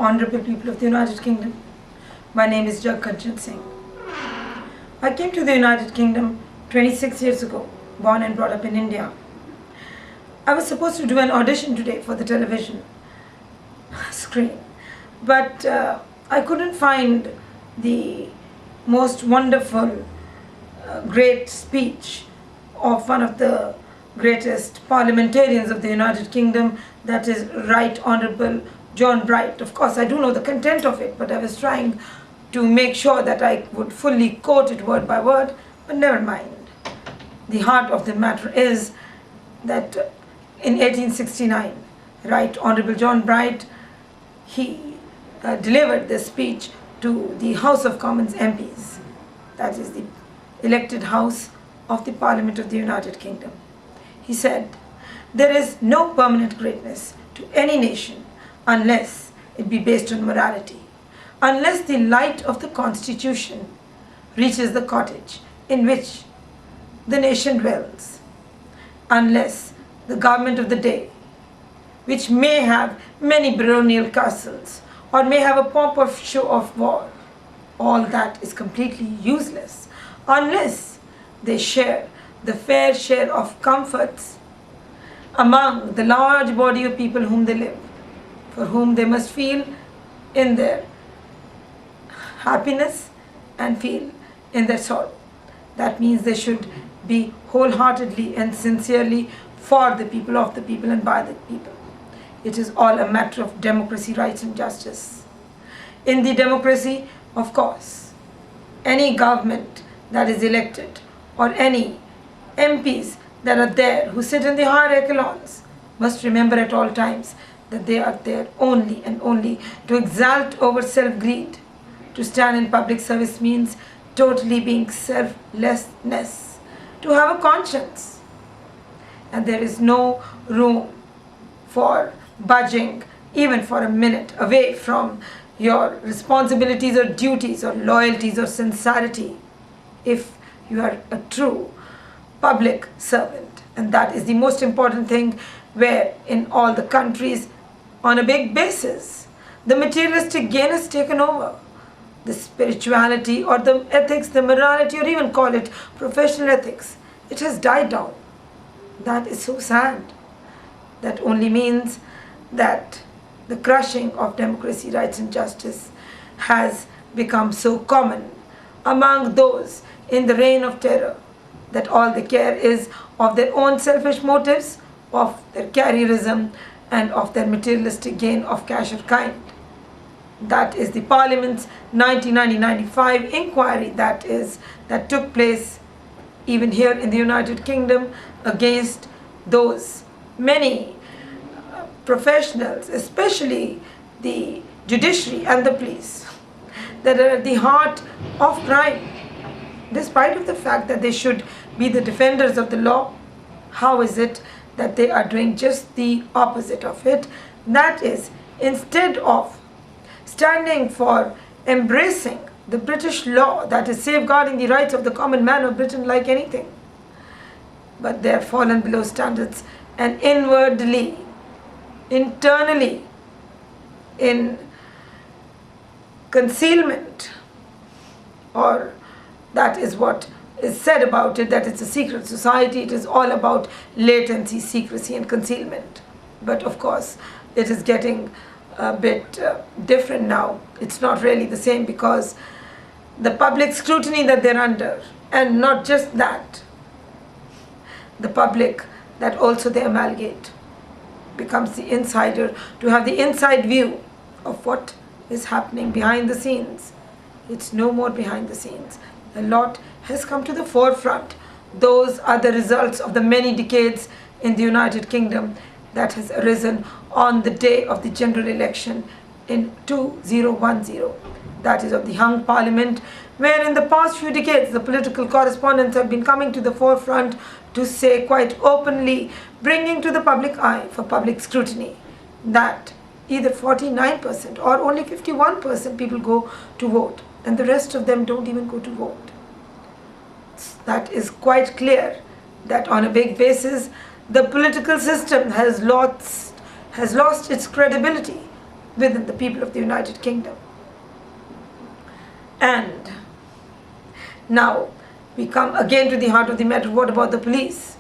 Honorable people of the United Kingdom. My name is Jagkanjan Singh. I came to the United Kingdom 26 years ago, born and brought up in India. I was supposed to do an audition today for the television screen, but I couldn't find the most wonderful, great speech of one of the greatest parliamentarians of the United Kingdom, that is Right Honourable John Bright. Of course, I do know the content of it, but I was trying to make sure that I would fully quote it word by word, but never mind. The heart of the matter is that in 1869, Right Honourable John Bright, he delivered this speech to the House of Commons MPs, that is the elected house of the Parliament of the United Kingdom. He said, "There is no permanent greatness to any nation unless it be based on morality, unless the light of the Constitution reaches the cottage in which the nation dwells, unless the government of the day, which may have many baronial castles or may have a pomp of show of war, all that is completely useless, unless they share the fair share of comforts among the large body of people whom they live, for whom they must feel in their happiness and feel in their sorrow." That means they should be wholeheartedly and sincerely for the people, of the people, and by the people. It is all a matter of democracy, rights and justice. In the democracy, of course, any government that is elected or any MPs that are there who sit in the higher echelons must remember at all times that they are there only and only to exalt over self-greed. To stand in public service means totally being selflessness, to have a conscience. And there is no room for budging even for a minute away from your responsibilities or duties or loyalties or sincerity if you are a true public servant. And that is the most important thing, where in all the countries on a big basis the materialistic gain has taken over. The spirituality or the ethics, the morality, or even call it professional ethics, it has died down. That is so sad. That only means that the crushing of democracy, rights and justice has become so common among those in the reign of terror that all they care is of their own selfish motives, of their careerism, and of their materialistic gain of cash or kind. That is the Parliament's 1995 inquiry that took place even here in the United Kingdom against those many professionals, especially the judiciary and the police, that are at the heart of crime. Despite of the fact that they should be the defenders of the law, how is it that they are doing just the opposite of it? That is, instead of standing for embracing the British law that is safeguarding the rights of the common man of Britain like anything, but they have fallen below standards and inwardly, internally, in concealment, or that is what is said about it, that it's a secret society. It is all about latency, secrecy and concealment. But of course, it is getting a bit different now. It's not really the same, because the public scrutiny that they're under, and not just that, the public that also they amalgate, becomes the insider, to have the inside view of what is happening behind the scenes. It's no more behind the scenes. A lot has come to the forefront. Those are the results of the many decades in the United Kingdom that has arisen on the day of the general election in 2010. That is of the hung parliament, where in the past few decades the political correspondents have been coming to the forefront to say quite openly, bringing to the public eye for public scrutiny, that either 49% or only 51% people go to vote, and the rest of them don't even go to vote. That is quite clear that on a big basis the political system has lost its credibility. within the people of the United Kingdom. And now we come again to the heart of the matter. What about the police?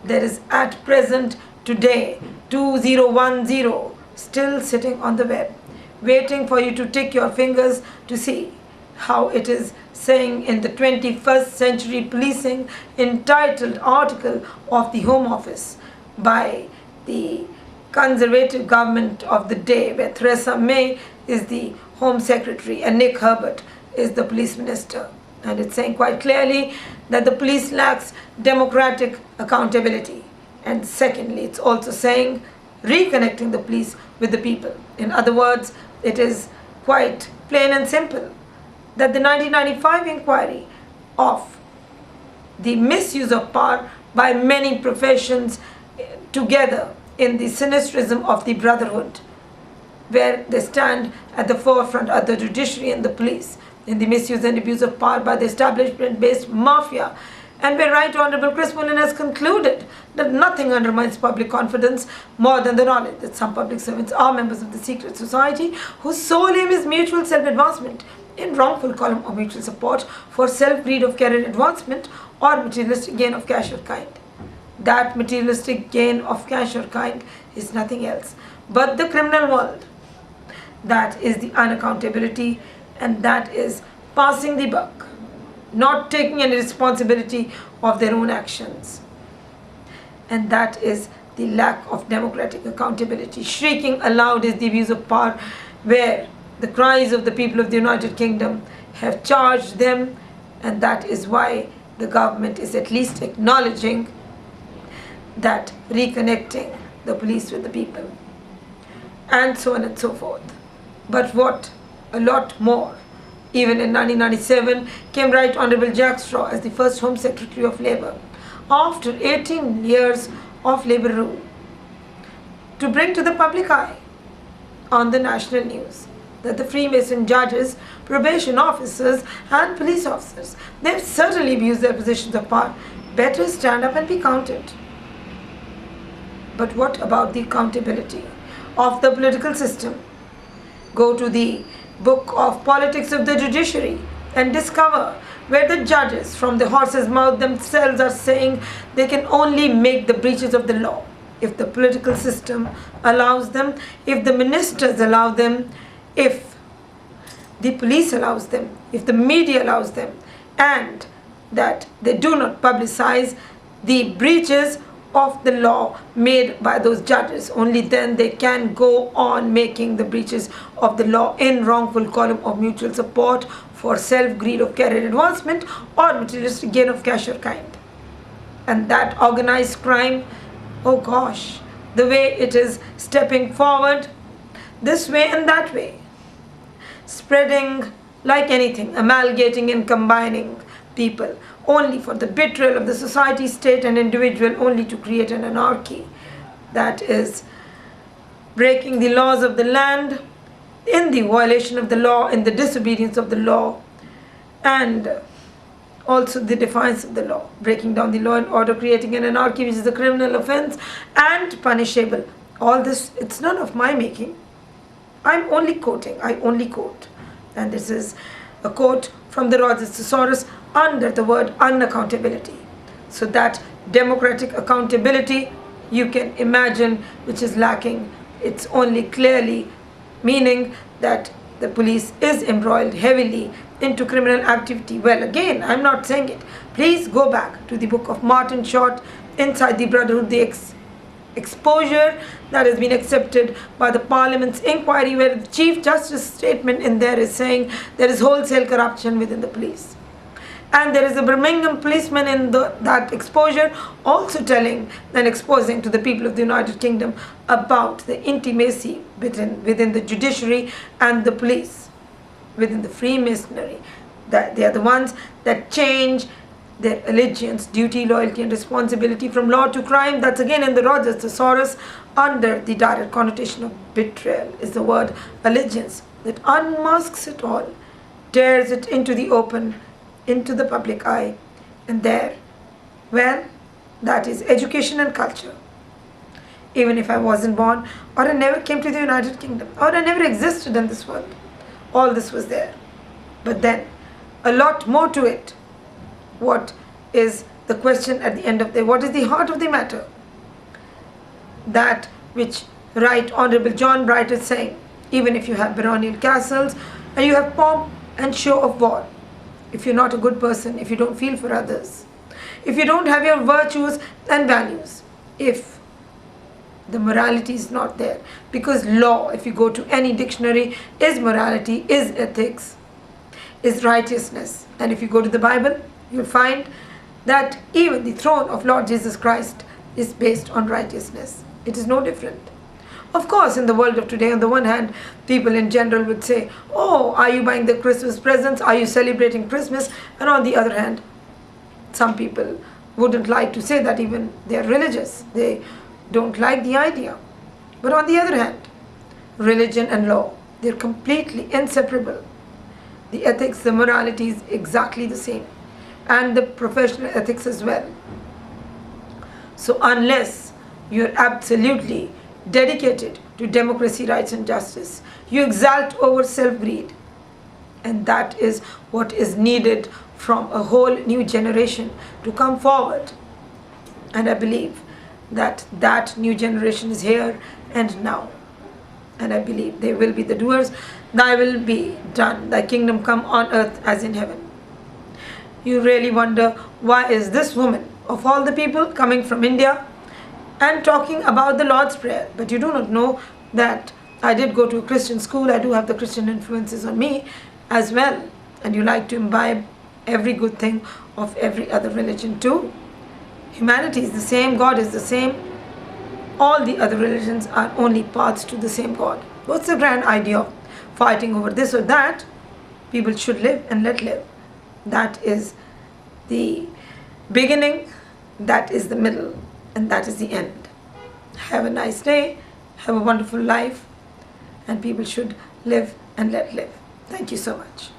There is at present today 2010 still sitting on the web, waiting for you to tick your fingers to see how it is saying in the 21st Century Policing entitled article of the Home Office by the Conservative government of the day, where Theresa May is the Home Secretary and Nick Herbert is the Police Minister. And it's saying quite clearly that the police lacks democratic accountability. And secondly, it's also saying reconnecting the police with the people. In other words, it is quite plain and simple that the 1995 inquiry of the misuse of power by many professions together in the sinistrism of the brotherhood, where they stand at the forefront of the judiciary and the police in the misuse and abuse of power by the establishment-based mafia, and where Right Honourable Chris Mullen has concluded that nothing undermines public confidence more than the knowledge that some public servants are members of the secret society whose sole aim is mutual self-advancement in wrongful column or mutual support for self-greed of career advancement or materialistic gain of cash or kind. That materialistic gain of cash or kind is nothing else but the criminal world. That is the unaccountability, and that is passing the buck, not taking any responsibility of their own actions. And that is the lack of democratic accountability. Shrieking aloud is the abuse of power, where the cries of the people of the United Kingdom have charged them, and that is why the government is at least acknowledging that reconnecting the police with the people, and so on and so forth. But what a lot more, even in 1997 came Right Honourable Jack Straw as the first Home Secretary of Labour, after 18 years of Labour rule, to bring to the public eye on the national news that the Freemason judges, probation officers and police officers, they've certainly abused their positions of power. Better stand up and be counted. But what about the accountability of the political system? Go to the book of Politics of the Judiciary and discover where the judges from the horse's mouth themselves are saying they can only make the breaches of the law if the political system allows them, if the ministers allow them, if the police allows them, if the media allows them, and that they do not publicize the breaches of the law made by those judges. Only then they can go on making the breaches of the law in wrongful column of mutual support for self-greed of career advancement or materialistic gain of cash or kind. And that organized crime, oh gosh, the way it is stepping forward this way and that way, spreading like anything, amalgamating and combining people only for the betrayal of the society, state and individual, only to create an anarchy that is breaking the laws of the land, in the violation of the law, in the disobedience of the law, and also the defiance of the law, breaking down the law and order, creating an anarchy which is a criminal offense and punishable. All this, it's none of my making. I'm only quoting, I only quote. And this is a quote from the Rogers Thesaurus under the word unaccountability. So that democratic accountability, you can imagine, which is lacking. It's only clearly meaning that the police is embroiled heavily into criminal activity. Well, again, I'm not saying it. Please go back to the book of Martin Short, Inside the Brotherhood, the exposure that has been accepted by the Parliament's inquiry, where the Chief Justice's statement in there is saying there is wholesale corruption within the police. And there is a Birmingham policeman in that exposure also telling and exposing to the people of the United Kingdom about the intimacy within the judiciary and the police, within the Freemasonry. That they are the ones that change their allegiance, duty, loyalty and responsibility from law to crime. That's again in the Rogers Thesaurus under the direct connotation of betrayal is the word allegiance, that unmasks it all, tears it into the open, into the public eye. And there, well, that is education and culture. even if I wasn't born, or I never came to the United Kingdom, or I never existed in this world. All this was there. But then, a lot more to it. What is the question at the end of the day? What is the heart of the matter? That which Right Honorable John Bright is saying, even if you have baronial castles and you have pomp and show of war, if you're not a good person, if you don't feel for others, if you don't have your virtues and values, if the morality is not there, because law, if you go to any dictionary, is morality, is ethics, is righteousness. And if you go to the Bible, you'll find that even the throne of Lord Jesus Christ is based on righteousness. It is no different. Of course, in the world of today, on the one hand, people in general would say, oh, are you buying the Christmas presents? Are you celebrating Christmas? And on the other hand, some people wouldn't like to say that, even they are religious. They don't like the idea. But on the other hand, religion and law, they're completely inseparable. The ethics, the morality is exactly the same. And the professional ethics as well. So unless you're absolutely dedicated to democracy, rights and justice, you exalt over self-greed. And that is what is needed from a whole new generation to come forward. And I believe that that new generation is here and now. And I believe they will be the doers. Thy will be done, thy kingdom come on earth as in heaven. You really wonder, why is this woman of all the people coming from India and talking about the Lord's Prayer? But you do not know that I did go to a Christian school. I do have the Christian influences on me as well. And you like to imbibe every good thing of every other religion too. Humanity is the same, God is the same. All the other religions are only paths to the same God. What's the grand idea of fighting over this or that? People should live and let live. That is the beginning, that is the middle, and that is the end. Have a nice day, have a wonderful life, and people should live and let live. Thank you so much.